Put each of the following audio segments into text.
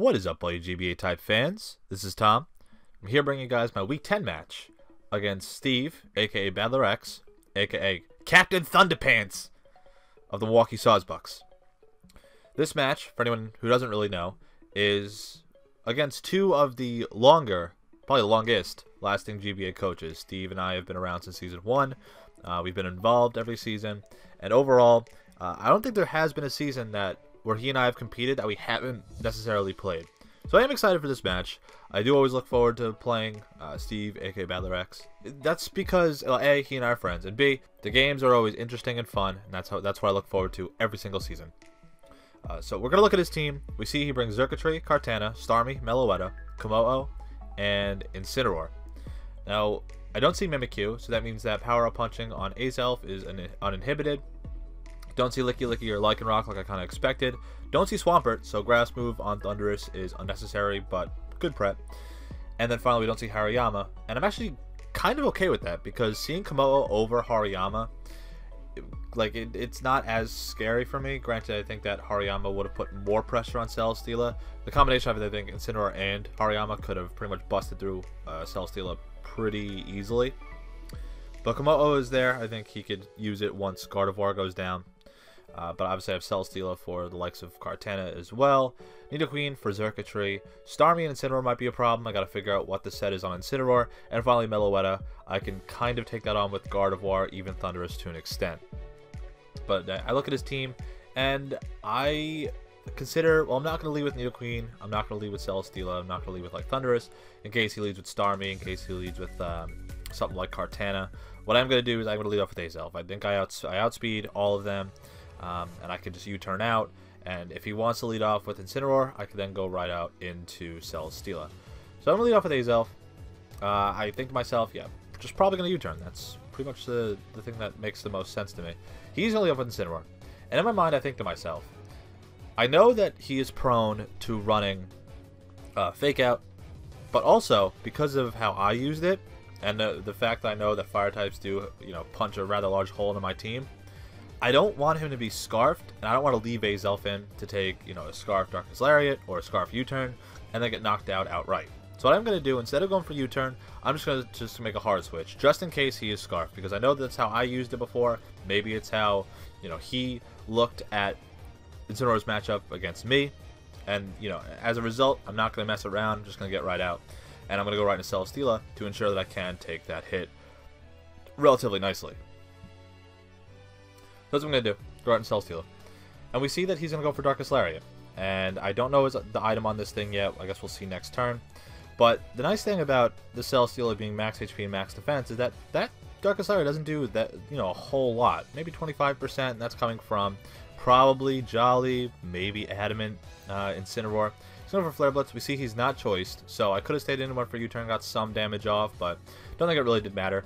What is up, all you GBA type fans? This is Tom. I'm here bringing you guys my Week 10 match against Steve, aka Battler X, aka Captain Thunderpants of the Milwaukee Sawsbucks. This match, for anyone who doesn't really know, is against two of the longer, probably the longest lasting GBA coaches. Steve and I have been around since Season 1. We've been involved every season, and overall, I don't think there has been a season where he and I have competed that we haven't necessarily played. So I am excited for this match. I do always look forward to playing Steve, aka Battler X. That's because A, he and I are friends, and B, the games are always interesting and fun, and that's what I look forward to every single season. So we're gonna look at his team. We see he brings Xurkitree, Kartana, Starmie, Meloetta, Kommo-o, and Incineroar. Now I don't see Mimikyu, so that means that power up punching on Azelf is uninhibited. Don't see Licky Licky or Lycanroc like I kind of expected. Don't see Swampert, so Grass move on Thundurus is unnecessary, but good prep. And then finally, we don't see Hariyama, and I'm actually kind of okay with that, because seeing Kommo-o over Hariyama, it's not as scary for me. Granted, I think that Hariyama would have put more pressure on Celesteela. The combination of it, I think Incineroar and Hariyama could have pretty much busted through Celesteela pretty easily. But Kommo-o is there. I think he could use it once Gardevoir goes down. But obviously I have Celesteela for the likes of Kartana as well. Nidoqueen for Xurkitree. Starmie and Incineroar might be a problem. I gotta figure out what the set is on Incineroar. And finally Meloetta. I can kind of take that on with Gardevoir, even Thundurus to an extent. But I look at his team, and I consider, well, I'm not going to lead with Nidoqueen. I'm not going to lead with Celesteela. I'm not going to lead with Thundurus, in case he leads with Starmie, in case he leads with something like Kartana. What I'm going to do is I'm going to lead off with Azelf. I think I outspeed all of them. And I can just U-turn out, and if he wants to lead off with Incineroar, I can then go right out into Celesteela. So I'm going to lead off with Azelf. I think to myself, yeah, just probably going to U-turn. That's pretty much the thing that makes the most sense to me. He's going to lead off with Incineroar. And in my mind, I think to myself, I know that he is prone to running Fake Out, but also, because of how I used it, and the fact that I know that Fire types do, punch a rather large hole into my team, I don't want him to be Scarfed, and I don't want to leave Azelf in to take, a Scarf Darkness Lariat or a Scarf U-turn and then get knocked out outright. So what I'm going to do, instead of going for U-turn, I'm just going to make a hard switch, just in case he is Scarfed, because I know that's how I used it before. Maybe it's how, he looked at Incineroar's matchup against me, and, as a result, I'm not going to mess around. I'm just going to get right out, and I'm going to go right into Celesteela to ensure that I can take that hit relatively nicely. That's what I'm going to do. Go out and Celesteela. And we see that he's going to go for Darkest Lariat. And I don't know the item on this thing yet. I guess we'll see next turn. But the nice thing about the Celesteela being max HP and max defense is that Darkest Lariat doesn't do that, a whole lot. Maybe 25%, and that's coming from probably Jolly, maybe Adamant, Incineroar. He's going for Flare Blitz. We see he's not choiced, so I could have stayed in and went for U-turn, got some damage off, but don't think it really did matter.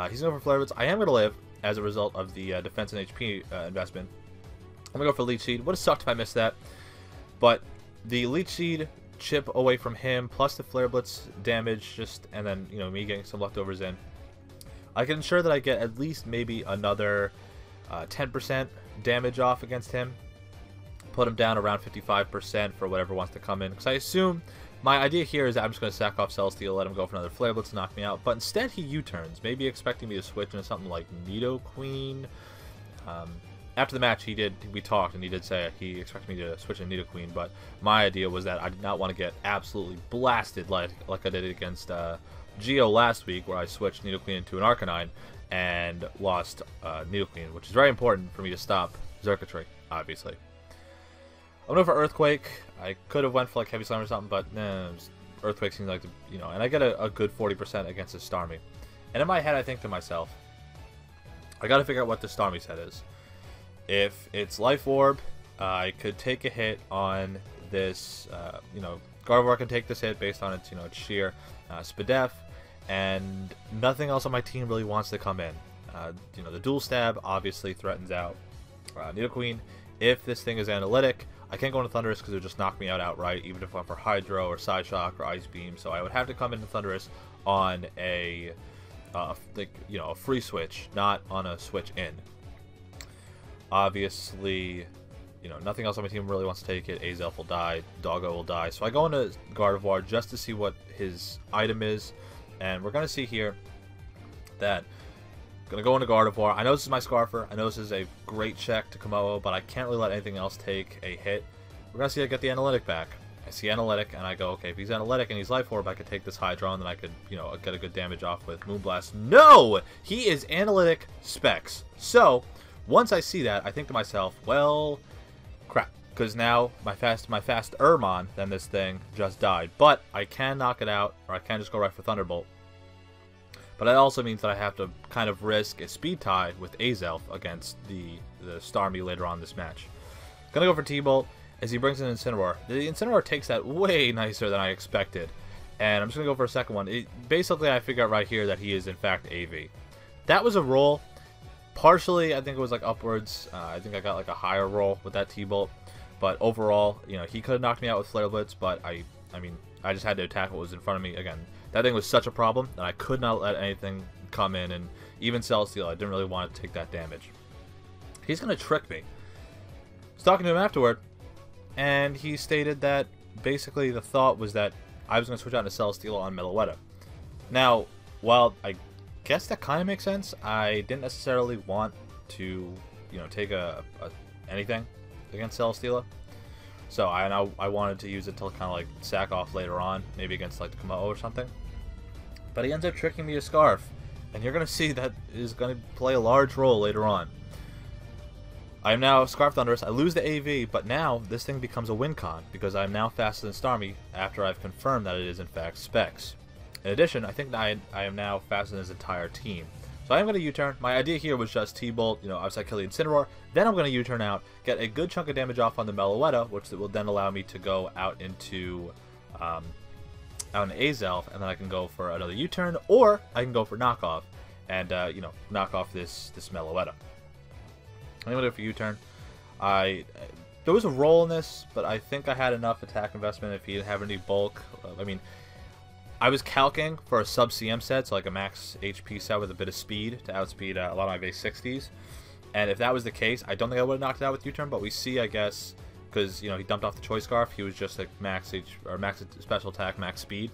He's going for Flare Blitz. I am going to live as a result of the defense and HP investment. I'm going to go for Leech Seed. Would have sucked if I missed that. But the Leech Seed chip away from him, plus the Flare Blitz damage, and then, me getting some leftovers in, I can ensure that I get at least maybe another 10% damage off against him. Put him down around 55% for whatever wants to come in. Because I assume, my idea here is that I'm just going to sack off Celesteela, let him go for another Flare Blitz to knock me out. But instead he U-turns, maybe expecting me to switch into something like Nidoqueen. After the match, we talked, and he did say he expected me to switch into Nidoqueen. But my idea was that I did not want to get absolutely blasted like I did against Geo last week, where I switched Nidoqueen into an Arcanine and lost Nidoqueen, which is very important for me to stop Xurkitree, obviously. I'm going for Earthquake. I could have went for Heavy Slam or something, but nah, Earthquake seems like, and I get a good 40% against this Starmie. And in my head, I think to myself, I got to figure out what the Starmie set is. If it's Life Orb, I could take a hit on this, Gardevoir can take this hit based on its, its sheer Spadef, and nothing else on my team really wants to come in. The Dual Stab obviously threatens out Nidoqueen. If this thing is analytic, I can't go into Thundurus because it would just knock me out outright, even if I went for Hydro or Psyshock or Ice Beam. So I would have to come into Thundurus on a free switch, not on a switch in. Obviously, you know, nothing else on my team really wants to take it. Azelf will die, Doggo will die. So I go into Gardevoir just to see what his item is, and we're going to see here that I'm going to go into Gardevoir. I know this is my Scarfer. I know this is a great check to Komodo, but I can't really let anything else take a hit. We're going to see I get the Analytic back. I see Analytic, and I go, okay, if he's Analytic and he's Life Orb, I could take this Hydro, and then I could, you know, get a good damage off with Moonblast. No! He is Analytic Specs. So, once I see that, I think to myself, well, crap. Because now my fast Ermon, then this thing, just died. But I can knock it out, or I can just go right for Thunderbolt. But that also means that I have to kind of risk a speed tie with Azelf against the Starmie later on this match. Gonna go for T-Bolt. As he brings in Incineroar. The Incineroar takes that way nicer than I expected. And I'm just going to go for a second one. Basically, I figure out right here that he is, in fact, AV. That was a roll. Partially, I think it was like upwards. I think I got like a higher roll with that T-Bolt. But overall, you know, he could have knocked me out with Flare Blitz. But, I mean, I just had to attack what was in front of me. Again, that thing was such a problem that I could not let anything come in. And even Celesteal, I didn't really want to take that damage. He's going to trick me. I was talking to him afterward. And he stated that basically the thought was that I was going to switch out to Celesteal on Meloetta. Now, while I guess that kind of makes sense, I didn't necessarily want to, you know, take anything against Celesteal. So I wanted to use it to kind of like sack off later on, maybe against like the Komodo or something. But he ends up tricking me to Scarf, and you're going to see that is going to play a large role later on. I am now Scarf Thundurus. I lose the AV, but now this thing becomes a win con because I am now faster than Starmie after I've confirmed that it is in fact Specs. In addition, I think that I am now faster than his entire team. So I am going to U-turn. My idea here was just T-Bolt, you know, outside kill the Incineroar. Then I'm going to U-turn out, get a good chunk of damage off on the Meloetta, which will then allow me to go out into Azelf, and then I can go for another U-turn, or I can go for knockoff and you know, knock off this Meloetta. I'm going to go for U-turn. There was a roll in this, but I think I had enough attack investment if he didn't have any bulk. I mean, I was calcing for a sub-CM set, so like a max HP set with a bit of speed to outspeed a lot of my base 60s. And if that was the case, I don't think I would have knocked it out with U-turn, but we see, I guess, because, you know, he dumped off the Choice Scarf, he was just like max special attack, max speed.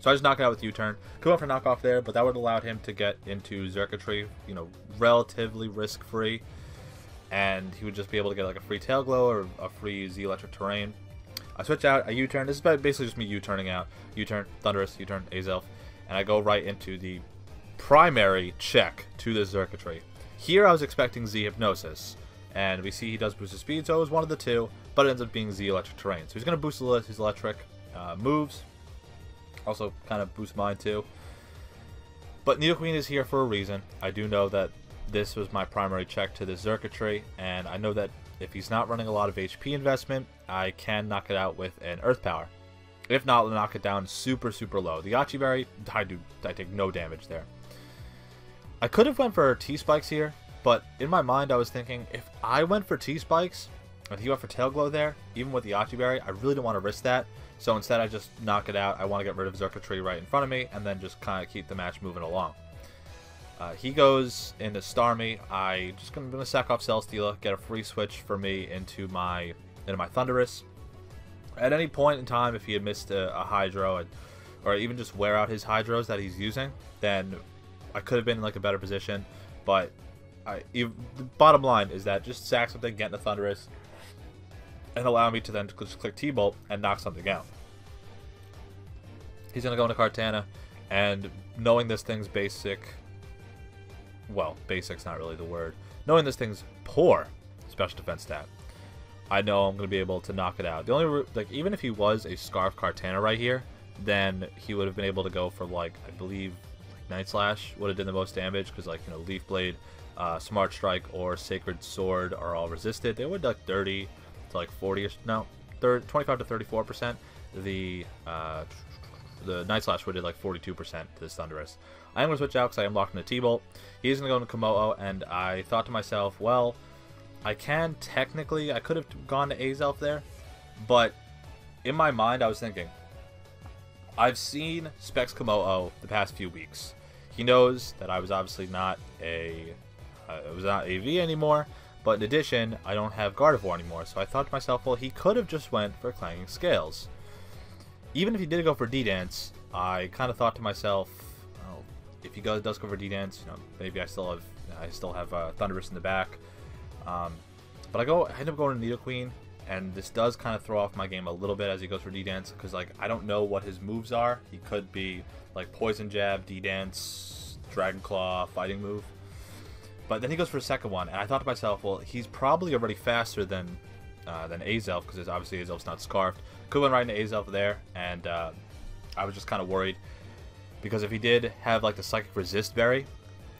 So I just knocked it out with U-turn. Could go for knockoff there, but that would have allowed him to get into Xurkitree, you know, relatively risk-free. And he would just be able to get like a free Tail Glow or a free Z Electric Terrain. I switch out, I U-turn. This is basically just me U-turning out. U-turn, Thundurus, U-turn, Azelf. And I go right into the primary check to the Xurkitree. Here I was expecting Z Hypnosis. And we see he does boost his speed, so it was one of the two. But it ends up being Z Electric Terrain. So he's going to boost his electric moves. Also kind of boost mine too. But Nidoqueen is here for a reason. I do know that this was my primary check to the Xurkitree, and I know that if he's not running a lot of HP investment, I can knock it out with an Earth Power. If not, I'll knock it down super, super low. The Yachi Berry, I take no damage there. I could have went for T-Spikes here, but in my mind I was thinking, if I went for T-Spikes, and he went for Tail Glow there, even with the Yachi Berry, I really don't want to risk that. So instead I just knock it out. I want to get rid of Xurkitree right in front of me, and then just kind of keep the match moving along. He goes into Starmie. I'm going to sack off Celesteela, get a free switch for me into my Thundurus. At any point in time, if he had missed a Hydro, or even just wear out his Hydros that he's using, then I could have been in like a better position. But the bottom line is that just sack something, get into Thundurus, and allow me to then just click T-Bolt and knock something out. He's going to go into Kartana, and knowing this thing's basic... Well, basic's not really the word. Knowing this thing's poor special defense stat, I know I'm going to be able to knock it out. The only, like, even if he was a Scarf Kartana right here, then he would have been able to go for, like, I believe, like Night Slash would have done the most damage, because, like, you know, Leaf Blade, Smart Strike, or Sacred Sword are all resisted. They would, like, 30 to, like, 40, no, 25 to 34%. The Night Slash would have, like, 42% to this Thundurus. I am going to switch out because I am locked into T-Bolt. He's going to go into Komodo, and I thought to myself, well, I could have gone to Azelf there, but in my mind I was thinking, I've seen Specs Komodo the past few weeks. He knows that I was obviously not AV anymore, But in addition, I don't have Gardevoir anymore, so I thought to myself, well, he could have just went for Clanging Scales. Even if he did go for D-Dance, I kind of thought to myself, oh, if he does go for D-Dance, you know, maybe I still have Thundurus in the back. But I end up going to Nidoqueen, and this does kind of throw off my game a little bit as he goes for D-Dance, because like I don't know what his moves are. He could be like Poison Jab, D-Dance, Dragon Claw, Fighting move. But then he goes for a second one, and I thought to myself, well, he's probably already faster than Azelf, because obviously Azelf's not Scarfed. Could went right into Azelf there, and I was just kind of worried, because if he did have like the Psychic Resist Berry,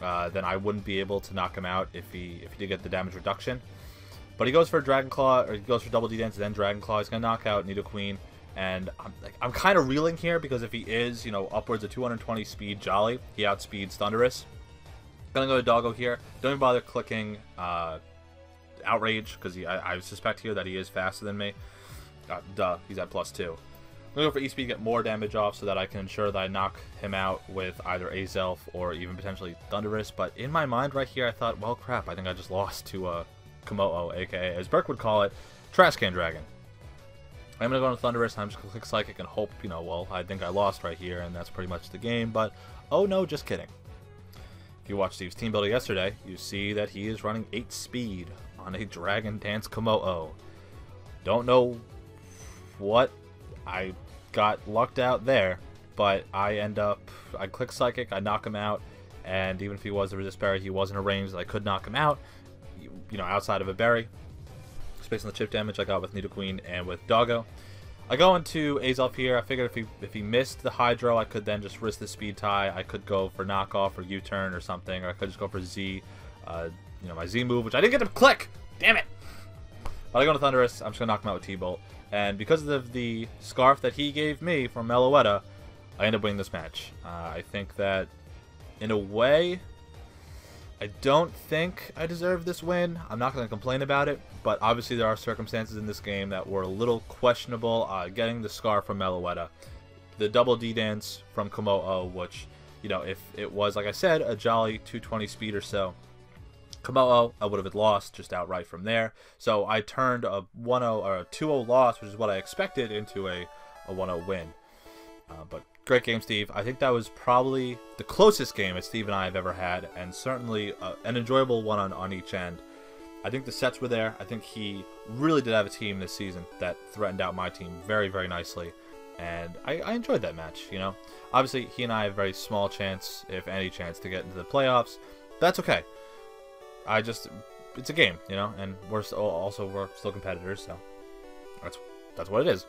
then I wouldn't be able to knock him out if he did get the damage reduction. But he goes for Dragon Claw, or he goes for Double D-Dance, then Dragon Claw. He's gonna knock out Nidoqueen, and I'm kind of reeling here, because if he is, you know, upwards of 220 speed Jolly, he outspeeds Thundurus. Gonna go to Doggo here. Don't even bother clicking Outrage, because I suspect here that he is faster than me. Duh, he's at +2. I'm gonna go for E-Speed, get more damage off, so that I can ensure that I knock him out with either Azelf or even potentially Thundurus. But in my mind right here, I thought, well, crap, I think I just lost to Komodo, aka, as Burke would call it, Trash Can Dragon. I'm gonna go into Thundurus, and I'm just gonna click Psychic and hope, you know, well, I think I lost right here, and that's pretty much the game. But oh no, just kidding. If you watched Steve's team builder yesterday, you see that he is running 8 speed on a Dragon Dance Komodo. Don't know what I got lucked out there, but I click Psychic, I knock him out, and even if he was a Resist Berry, he wasn't a range that I could knock him out, you know, outside of a berry. Just based on the chip damage I got with Nidoqueen and with Doggo. I go into Azelf here. I figured if he missed the Hydro, I could then just risk the speed tie. I could go for knockoff or U-turn or something, or I could just go for Z, you know, my Z move, which I didn't get to click. Damn it! But I go to Thundurus. I'm just gonna knock him out with T-Bolt, and because of the Scarf that he gave me from Meloetta, I end up winning this match. I think that, in a way, I don't think I deserve this win. I'm not going to complain about it, but obviously there are circumstances in this game that were a little questionable. Getting the Scar from Meloetta, the Double D-Dance from Komodo, which, you know, if it was, like I said, a jolly 220 speed or so, Komodo, I would have lost just outright from there. So I turned a 1-0 or a 2-0 loss, which is what I expected, into a 1-0 win. But great game, Steve. I think that was probably the closest game that Steve and I have ever had, and certainly an enjoyable one on each end. I think the sets were there. I think he really did have a team this season that threatened out my team very, very nicely, and I enjoyed that match, you know. Obviously, he and I have a very small chance, if any chance, to get into the playoffs. That's okay. It's a game, you know, and we're still competitors, so that's what it is.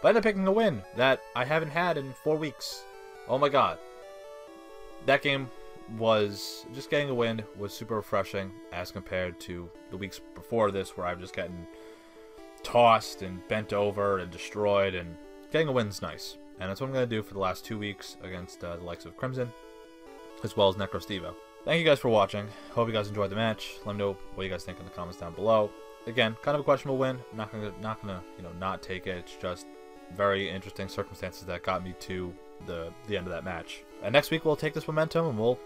But I ended up picking a win that I haven't had in 4 weeks. Oh my god. That game was, just getting a win was super refreshing as compared to the weeks before this, where I've just gotten tossed and bent over and destroyed, and getting a win's nice. And that's what I'm going to do for the last 2 weeks against the likes of Crimson, as well as NecroStevo. Thank you guys for watching. Hope you guys enjoyed the match. Let me know what you guys think in the comments down below. Again, kind of a questionable win. I'm not gonna you know, not take it. It's just very interesting circumstances that got me to the end of that match. And next week we'll take this momentum and we'll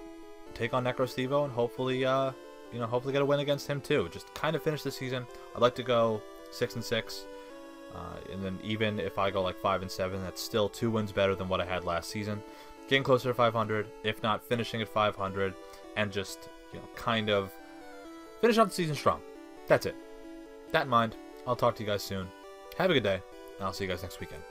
take on NecroStevo and hopefully you know, hopefully get a win against him too. Just kind of finish the season. I'd like to go 6-6, and then even if I go like 5-7, that's still 2 wins better than what I had last season. Getting closer to 500, if not finishing at 500, and just, you know, kind of finish off the season strong. That's it. That in mind, I'll talk to you guys soon. Have a good day, and I'll see you guys next weekend.